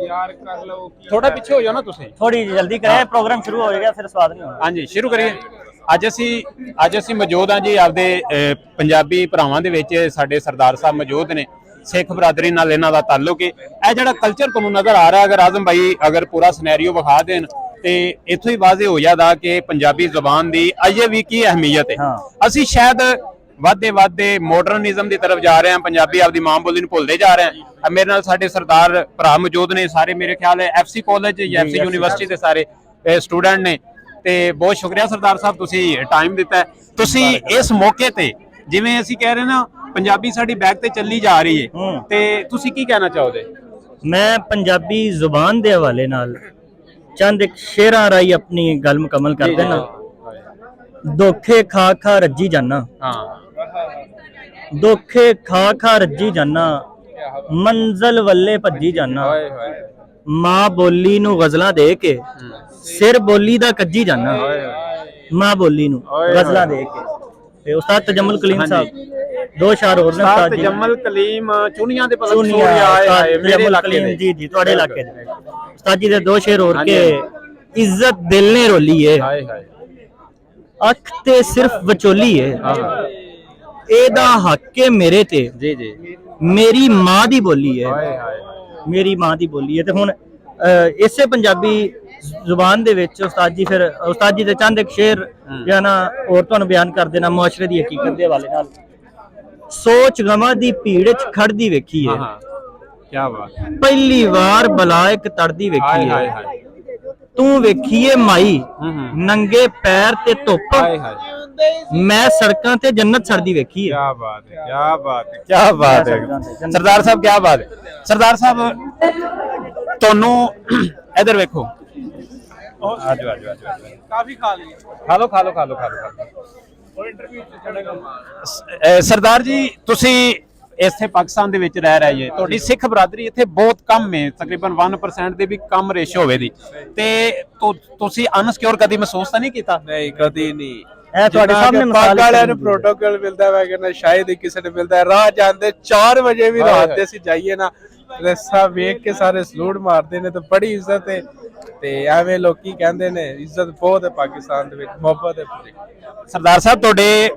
यार कर लो थोड़ा ਪਿੱਛੇ ਹੋ ਜਾਓ ਨਾ ਤੁਸੀਂ थोड़ी जल्दी करें प्रोग्राम शुरू हो जाएगा फिर स्वाद नहीं होगा। ਹਾਂਜੀ ਸ਼ੁਰੂ ਕਰੀਏ। ਅੱਜ ਅਸੀਂ ਮੌਜੂਦ ਹਾਂ ਜੀ ਆਪਦੇ ਪੰਜਾਬੀ ਭਰਾਵਾਂ ਦੇ ਵਿੱਚ ਸਾਡੇ ਸਰਦਾਰ ਸਾਹਿਬ ਮੌਜੂਦ ਨੇ। ਸਿੱਖ ਬਰਾਦਰੀ ਨਾਲ ਇਹਨਾਂ ਦਾ ਤਾਲੁਕ ਹੈ। ਇਹ ਜਿਹੜਾ ਕਲਚਰ ਤੁਹਾਨੂੰ ਨਜ਼ਰ ਆ ਰਿਹਾ, ਅਗਰ ਆਜ਼ਮ ਭਾਈ ਅਗਰ ਪੂਰਾ ਸਿਨੈਰੀਓ ਵਿਖਾ ਦੇਣ ਤੇ ਇੱਥੋਂ ਹੀ ਵਾਜ਼ਿਹ ਹੋ ਜਾਂਦਾ ਕਿ ਪੰਜਾਬੀ ਜ਼ੁਬਾਨ ਦੀ ਅਜੇ ਵੀ ਕੀ ਅਹਿਮੀਅਤ ਹੈ। ਅਸੀਂ ਸ਼ਾਇਦ ਵਾਧੇ ਮਾਡਰਨਿਜ਼ਮ ਦੀ ਤਰਫ ਜਾ ਰਹੇ ਹਾਂ, ਪੰਜਾਬੀ ਆਪਦੀ ਮਾਂ ਬੋਲੀ ਨੂੰ ਭੁੱਲਦੇ ਜਾ ਰਹੇ ਹਾਂ। ਮੇਰੇ ਨਾਲ ਸਾਡੇ ਸਰਦਾਰ ਭਰਾ ਮੌਜੂਦ ਨੇ, ਸਾਰੇ ਮੇਰੇ ਖਿਆਲ ਹੈ ਐਫਸੀ ਕਾਲਜ ਜਾਂ ਐਫਸੀ ਯੂਨੀਵਰਸਿਟੀ ਦੇ ਸਾਰੇ ਸਟੂਡੈਂਟ ਨੇ। ਤੇ ਬਹੁਤ ਸ਼ੁਕਰੀਆ ਸਰਦਾਰ ਸਾਹਿਬ, ਤੁਸੀਂ ਟਾਈਮ ਦਿੱਤਾ। ਤੁਸੀਂ ਇਸ ਮੌਕੇ ਤੇ ਜਿਵੇਂ ਅਸੀਂ ਕਹਿ ਰਹੇ ਨਾ ਪੰਜਾਬੀ ਸਾਡੀ ਬੈਕ ਤੇ ਚੱਲੀ ਜਾ ਰਹੀ ਹੈ, ਤੇ ਤੁਸੀਂ ਕੀ ਕਹਿਣਾ ਚਾਹੋਗੇ? ਮੈਂ ਪੰਜਾਬੀ ਜ਼ੁਬਾਨ ਦੇ ਹਵਾਲੇ ਨਾਲ ਚੰਦ ਇੱਕ ਸ਼ੇਰਾਂ ਰਾਈ ਆਪਣੀ ਗੱਲ ਮੁਕੰਮਲ ਕਰ ਦੇਣਾ। ਧੋਖੇ ਖਾ ਖਾ ਰੱਜੀ ਜਾਨਾ, ਧੋਖੇ ਖਾ ਖਾ ਰੱਜੀ ਜਾਨਾ, ਮੰਜ਼ਲ ਵੱਲੇ ਭੱਜੀ ਜਾਨਾ, ਮਾਂ ਬੋਲੀ ਨੂੰ ਗਜ਼ਲਾਂ ਦੇ ਕੇ ਸਿਰ ਬੋਲੀ ਦਾ ਕੱਜੀ ਜਾਨਾ, ਮਾਂ ਬੋਲੀ ਨੂੰ ਗਜ਼ਲਾਂ ਦੇ ਕੇ। ਤੇ ਉਸਤਾਦ ਤਜਮੁਲ ਕਲੀਮ ਸਾਹਿਬ ਦੋ ਸ਼ਾਰ ਹੋਰ ਨੇ। ਉਸਤਾਦ ਤਜਮੁਲ ਕਲੀਮ ਚੁਨੀਆਂ ਦੇ ਮੇਰੇ ਇਲਾਕੇ ਦੇ। ਜੀ ਜੀ ਤੁਹਾਡੇ ਇਲਾਕੇ ਦੇ ਉਸਤਾਦ ਜੀ ਦੇ ਦੋ ਸ਼ੇਰ ਹੋਰ ਕੇ ਇੱਜ਼ਤ ਦਿਲ ਨੇ ਰੋਲੀ ਏ, ਅੱਖ ਤੇ ਸਿਰਫ ਵਿਚੋਲੀ ਏ, ਇਹਦਾ ਹੱਕ ਏ ਮੇਰੇ ਤੇ, ਜੀ ਜੀ ਮੇਰੀ ਮਾਂ ਦੀ ਬੋਲੀ ਏ, ਮੇਰੀ ਮਾਂ ਦੀ ਬੋਲੀ ਏ। ਤੇ ਹੁਣ ਇਸੇ ਪੰਜਾਬੀ ਜ਼ੁਬਾਨ ਦੇ ਵਿੱਚ ਉਸਤਾਦ ਜੀ ਫਿਰ ਉਸਤਾਦ ਜੀ ਦੇ ਚੰਦ ਇੱਕ ਸ਼ੇਰ ਜਾਂ ਨਾ ਹੋਰ ਤੁਹਾਨੂੰ ਬਿਆਨ ਕਰ ਦੇਣਾ ਮੁਆਸ਼ਰੇ ਦੀ ਹਕੀਕਤ ਦੇ ਹਵਾਲੇ ਨਾਲ। ਸੋਚ ਗਮਾਂ ਦੀ ਭੀੜ ਚ ਖੜਦੀ ਵੇਖੀ ਏ, ਕੀ ਬਾਤ, ਪਹਿਲੀ ਵਾਰ ਬਲਾ ਇੱਕ ਤੜਦੀ ਵੇਖੀ ਏ, ਤੂੰ ਵੇਖੀਏ ਮਾਈ ਨੰਗੇ ਪੈਰ ਤੇ ਧੁੱਪ, ਮੈਂ ਸੜਕਾਂ ਤੇ ਜੰਨਤ ਛੜਦੀ ਵੇਖੀ ਹੈ। ਕੀ ਬਾਤ ਹੈ, ਕੀ ਬਾਤ ਹੈ, ਕੀ ਬਾਤ ਹੈ ਸਰਦਾਰ ਸਾਹਿਬ, ਕੀ ਬਾਤ ਹੈ ਸਰਦਾਰ ਸਾਹਿਬ। ਤੁਹਾਨੂੰ ਇਧਰ ਵੇਖੋ, ਆਜੋ ਆਜੋ ਆਜੋ, ਕਾਫੀ ਖਾ ਲਈ, ਖਾ ਲੋ ਖਾ ਲੋ ਖਾ ਲੋ ਖਾ ਲੋ। ਉਹ ਇੰਟਰਵਿਊ ਚ ਚੜੇਗਾ। ਸਰਦਾਰ ਜੀ ਤੁਸੀਂ ਇੱਥੇ ਪਾਕਿਸਤਾਨ ਦੇ ਵਿੱਚ ਰਹਿ ਰਹੇ ਜੇ, ਤੁਹਾਡੀ ਸਿੱਖ ਬਰਾਦਰੀ ਇੱਥੇ ਬਹੁਤ ਕਮ ਹੈ, ਤਕਰੀਬਨ 1% ਦੇ ਵੀ ਕਮ ਰੇਸ਼ੋ ਹੋਵੇ ਦੀ, ਤੇ ਤੁਸੀਂ ਅਨਸਿਕਿਉਰ ਕਦੀ ਮਹਿਸੂਸ ਤਾਂ ਨਹੀਂ ਕੀਤਾ? ਨਹੀਂ ਕਦੀ ਨਹੀਂ। ਇਹ ਤੁਹਾਡੇ ਸਾਹਮਣੇ ਪਾਕ ਵਾਲਿਆਂ ਨੂੰ ਪ੍ਰੋਟੋਕਾਲ ਮਿਲਦਾ ਵਾ ਕਿ ਨਾ ਸ਼ਾਇਦ ਹੀ ਕਿਸੇ ਨੂੰ ਮਿਲਦਾ ਹੈ। ਰਾਹ ਜਾਂਦੇ 4 ਵਜੇ ਵੀ ਰਾਤ ਦੇ ਅਸੀਂ ਜਾਈਏ ਨਾ ਰਸਾ ਵੇਖ ਕੇ ਸਾਰੇ ਸਲੂਟ ਮਾਰਦੇ ਨੇ, ਤੇ ਬੜੀ ਇੱਜ਼ਤ ਹੈ। ਤੇ ਐਵੇਂ ਲੋਕੀ ਕਹਿੰਦੇ ਨੇ ਇੱਜ਼ਤ ਬਹੁਤ ਹੈ ਪਾਕਿਸਤਾਨ ਦੇ ਵਿੱਚ, ਮੁਹੱਬਤ ਹੈ ਪੂਰੀ। ਸਰਦਾਰ ਸਾਹਿਬ ਤੁਹਾਡੇ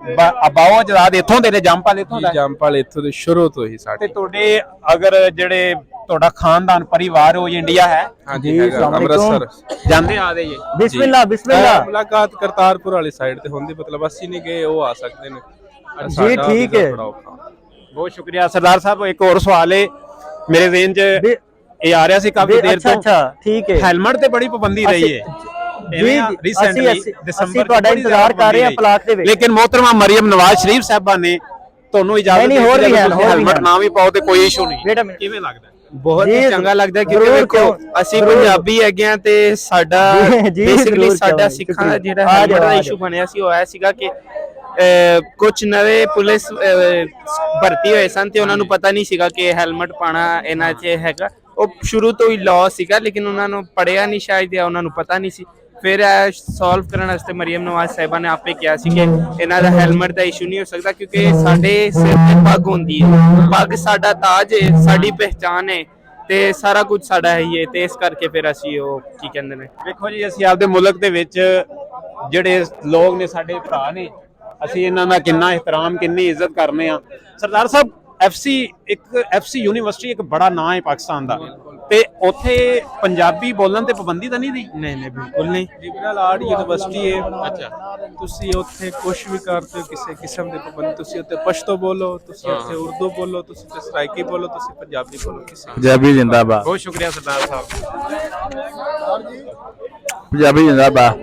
ਅਬਾਓ ਅਜਦਾਦ ਇੱਥੋਂ ਦੇ ਨੇ, ਜੰਮਪਲ ਇੱਥੋਂ ਦਾ? ਜੰਮਪਲ ਇੱਥੋਂ ਦੇ ਸ਼ੁਰੂ ਤੋਂ ਹੀ ਸਾਡੇ। ਤੇ ਤੁਹਾਡੇ ਅਗਰ ਜਿਹੜੇ ਤੁਹਾਡਾ ਖਾਨਦਾਨ ਪਰਿਵਾਰ ਉਹ ਇੰਡੀਆ ਹੈ? ਹਾਂਜੀ ਅੰਮ੍ਰਿਤਸਰ ਜਾਂਦੇ ਆ ਦੇ ਜੀ। ਬਿਸਮਿਲ੍ਲਾ ਬਿਸਮਿਲ੍ਲਾ। ਮੁਲਾਕਾਤ ਕਰਤਾਰਪੁਰ ਵਾਲੀ ਸਾਈਡ ਤੇ ਹੁੰਦੀ, ਮਤਲਬ ਅਸੀਂ ਨਹੀਂ ਗਏ, ਉਹ ਆ ਸਕਦੇ ਨੇ ਜੀ। ਠੀਕ ਹੈ, ਬਹੁਤ ਸ਼ੁਕਰੀਆ ਸਰਦਾਰ ਸਾਹਿਬ। ਇੱਕ ਹੋਰ ਸਵਾਲ ਹੈ ਮੇਰੇ ਜ਼ਿਹਨ 'ਚ ਇਹ ਆ ਰਿਹਾ ਸੀ ਕਾਫੀ ਦੇਰ ਤੋਂ। ਅੱਛਾ ਠੀਕ ਹੈ। ਹੈਲਮਟ ਤੇ ਬੜੀ ਪਾਬੰਦੀ ਰਹੀ ਹੈ ਜੀ, ਰੀਸੈਂਟਲੀ ਦਸੰਬਰ ਤੁਹਾਡਾ ਇੰਤਜ਼ਾਰ ਕਰ ਰਹੇ ਹਾਂ ਪਲਾਕ ਦੇ ਵਿੱਚ, ਲੇਕਿਨ ਮੋਹਤਰਮਾ ਮਰੀਮ ਨਵਾਜ਼ ਸ਼ਰੀਫ ਸਾਹਿਬਾ ਨੇ ਤੁਹਾਨੂੰ ਇਜਾਜ਼ਤ ਦਿੱਤੀ ਹੋਰ ਵੀ ਹੈਲਮਟ ਨਾ ਵੀ ਪਾਓ ਤੇ ਕੋਈ ਇਸ਼ੂ ਨਹੀਂ। ਕਿਵੇਂ ਲੱਗਦਾ? ਬਹੁਤ ਹੀ ਚੰਗਾ ਲੱਗਦਾ, ਕਿਉਂਕਿ ਵੇਖੋ ਅਸੀਂ ਪੰਜਾਬੀ ਹੈਗੇ ਆ ਤੇ ਸਾਡਾ ਬੇਸਿਕਲੀ ਸਾਡਾ ਸਿੱਖਾਂ ਦਾ ਜਿਹੜਾ ਹੈਲਮਟ ਦਾ ਇਸ਼ੂ ਬਣਿਆ ਸੀ ਉਹ ਆਇਆ ਸੀਗਾ ਕਿ ਕੁਝ ਨਵੇਂ ਪੁਲਿਸ ਭਰਤੀ ਹੋਏ ਸਨ ਤੇ ਉਹਨਾਂ ਨੂੰ ਪਤਾ ਨਹੀਂ ਸੀਗਾ ਕਿ ਹੈਲਮਟ ਪਾਣਾ ਇਹਨਾਂ 'ਚ ਹੈਗਾ। ਉਹ ਸ਼ੁਰੂ ਤੋਂ ਹੀ ਲਾਅ ਸੀਗਾ, ਲੇਕਿਨ ਉਹਨਾਂ ਨੂੰ ਪੜਿਆ ਨਹੀਂ ਸ਼ਾਇਦ, ਜਾਂ ਉਹਨਾਂ ਨੂੰ ਪਤਾ ਨਹੀਂ ਸੀ। ਫਿਰ ਸੋਲਵ ਕਰਨ ਵਾਸਤੇ ਮਰੀਮ ਨਵਾਜ਼ ਸਾਹਿਬਾ ਨੇ ਆਪੇ ਕਿਹਾ ਸੀ ਕਿ ਇਹਨਾਂ ਦਾ ਹੈਲਮਟ ਦਾ ਇਸ਼ੂ ਨਹੀਂ ਹੋ ਸਕਦਾ, ਕਿਉਂਕਿ ਸਾਡੇ ਸਿਰ ਤੇ ਪੱਗ ਹੁੰਦੀ ਹੈ, ਪੱਗ ਸਾਡਾ ਤਾਜ ਹੈ, ਸਾਡੀ ਪਹਿਚਾਨ ਹੈ, ਤੇ ਸਾਰਾ ਕੁਝ ਸਾਡਾ ਹੈ ਹੀ ਹੈ। ਤੇ ਇਸ ਕਰਕੇ ਫਿਰ ਅਸੀਂ ਉਹ ਕੀ ਕਹਿੰਦੇ ਨੇ, ਵੇਖੋ ਜੀ ਅਸੀਂ ਆਪਦੇ ਮੁਲਕ ਦੇ ਵਿੱਚ ਜਿਹੜੇ ਲੋਕ ਨੇ ਸਾਡੇ ਭਰਾ ਨੇ, ਅਸੀਂ ਇਹਨਾਂ ਦਾ ਕਿੰਨਾ ਇਹਤਰਾਮ ਕਿੰਨੀ ਇੱਜ਼ਤ ਕਰਨੇ ਆ। ਸਰਦਾਰ ਸਾਹਿਬ ਐਫਸੀ ਯੂਨੀਵਰਸਿਟੀ ਇੱਕ ਬੜਾ ਨਾਂ ਹੈ ਪਾਕਿਸਤਾਨ ਦਾ, ਤੇ ਉੱਥੇ ਪੰਜਾਬੀ ਬੋਲਣ ਤੇ ਪਾਬੰਦੀ ਤਾਂ ਨਹੀਂ ਦੀ? ਨਹੀਂ ਬਿਲਕੁਲ ਨਹੀਂ। ਲਿਬਰਲ ਆਰਟ ਯੂਨੀਵਰਸਿਟੀ ਹੈ। ਅੱਛਾ, ਤੁਸੀਂ ਉੱਥੇ ਕੁਝ ਵੀ ਕਰਦੇ ਹੋ, ਕਿਸੇ ਕਿਸਮ ਦੀ ਪਾਬੰਦੀ, ਤੁਸੀਂ ਉੱਥੇ ਪਸ਼ਤੋ ਬੋਲੋ, ਤੁਸੀਂ ਉੱਥੇ ਉਰਦੂ ਬੋਲੋ, ਤੁਸੀਂ ਉੱਥੇ ਸਰਾਇਕੀ ਬੋਲੋ, ਤੁਸੀਂ ਪੰਜਾਬੀ ਬੋਲੋ, ਪੰਜਾਬੀ ਜਿੰਦਾਬਾਦ। ਬਹੁਤ ਸ਼ੁਕਰੀਆ ਸਰਦਾਰ ਸਾਹਿਬ। ਪੰਜਾਬੀ ਜਿੰਦਾਬਾਦ।